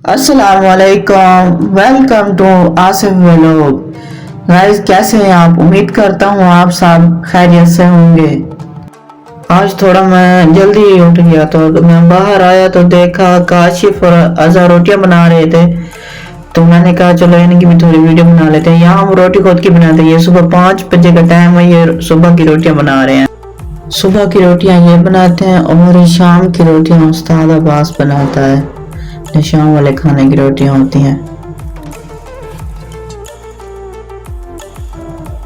अस्सलामुअलैकुम, welcome to Asif vlog. Guys, कैसे हैं आप? उम्मीद करता हूँ आप सब खैरियत से होंगे। आज थोड़ा मैं जल्दी उठ गया तो मैं बाहर आया तो देखा काशिफ और अज़हर रोटियां बना रहे थे, तो मैंने कहा चलो इनकी भी थोड़ी वीडियो बना लेते हैं। यहाँ हम रोटी खुद की बनाते हैं। ये सुबह 5 बजे का टाइम है, ये सुबह की रोटियां बना रहे हैं। सुबह की रोटियां ये बनाते हैं और शाम की रोटियां उस्ताद अब्बास बनाता है। शाम वाले खाने की रोटियां होती हैं।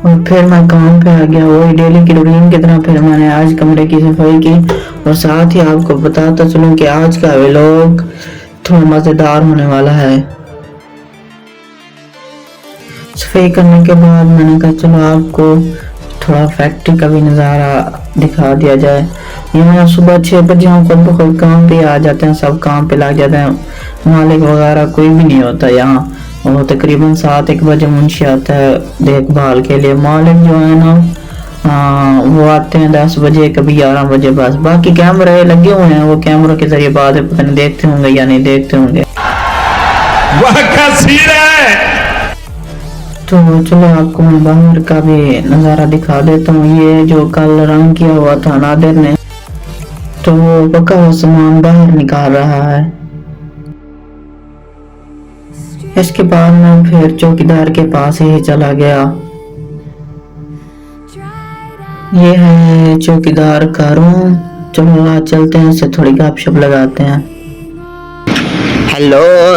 और फिर मैं काम पे आ गया, वही डेली की रूटीन की तरह। फिर मैंने आज कमरे की सफाई की और साथ ही आपको बताता चलूं कि आज का व्लॉग थोड़ा मजेदार होने वाला है। सफाई करने के बाद मैंने कहा चलो आपको थोड़ा फैक्ट्री का भी नज़ारा दिखा दिया जाए। यहाँ सुबह 6 बजे हम खुद ब खुद काम पे आ जाते हैं, सब काम पे लग जाते हैं। मालिक वगैरह कोई भी नहीं होता यहाँ। और तकरीबन 7-1 बजे मुंशी आता है देखभाल के लिए। मालिक जो है ना वो आते हैं 10 बजे, कभी 11 बजे बस। बाकी कैमरे लगे हुए हैं, वो कैमरों के जरिए बाद पता नहीं देखते होंगे या नहीं देखते होंगे। तो चलो आपको मैं बाहर का भी नज़ारा दिखा देता हूँ। ये जो कल रंग किया हुआ था नादिर ने, तो वो पका हुआ सामान बाहर निकाल रहा है। इसके बाद मैं फिर चौकीदार के पास ही चला गया। ये है चौकीदार का रूम। चलो आज चलते हैं, इससे थोड़ी गपशप लगाते हैं। हेलो,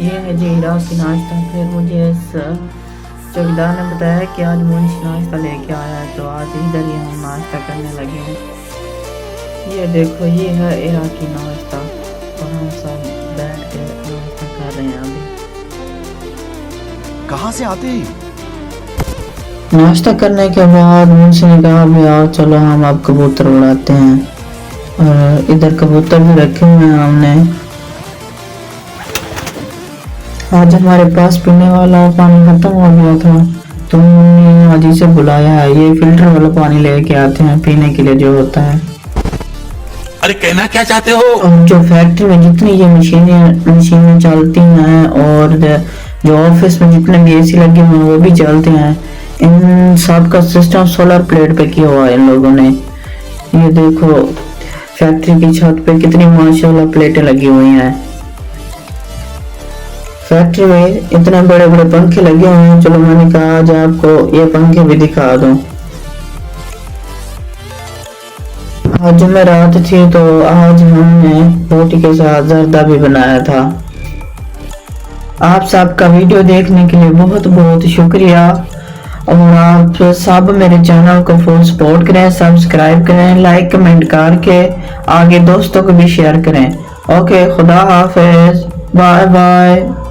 ये है जी इराक की नाश्ता। फिर मुझे इस चौकीदार ने बताया कि आज मुंशी नाश्ता लेके आया है, तो आज इधर ही हम नाश्ता करने लगे हैं। ये देखो, ये है इराकी नाश्ता और हम सब बैठ के नाश्ता कर रहे हैं। अभी कहाँ से आते हैं? नाश्ता करने के बाद मुंशी ने कहा भी आओ चलो हम अब कबूतर उड़ाते हैं। और इधर कबूतर भी रखे हुए हैं हमने। आज हमारे पास पीने वाला पानी खत्म हो गया था, तो हमने हाजी से बुलाया है। ये फिल्टर वाला पानी लेके आते हैं पीने के लिए जो होता है। अरे कहना क्या चाहते हो? और जो फैक्ट्री में जितनी ये मशीनें चलती हैं और जो ऑफिस में जितने भी एसी लगे हुए हैं वो भी चलते हैं, इन सब का सिस्टम सोलर प्लेट पे किया हुआ है इन लोगों ने। ये देखो फैक्ट्री की छत पे कितनी माशाल्लाह प्लेटें लगी हुई हैं। फैक्ट्री में इतने बड़े बड़े पंखे लगे हुए हैं। चलो मैंने कहा आज आपको ये पंखे भी दिखा दूं। आज जुमेरात थी तो आज हमने रोटी के साथ जर्दा भी बनाया था। आप सबका वीडियो देखने के लिए बहुत बहुत शुक्रिया। और आप सब मेरे चैनल को फुल सपोर्ट करें, सब्सक्राइब करें, लाइक कमेंट करके आगे दोस्तों को भी शेयर करें। ओके, खुदा हाफिज, बाय बाय।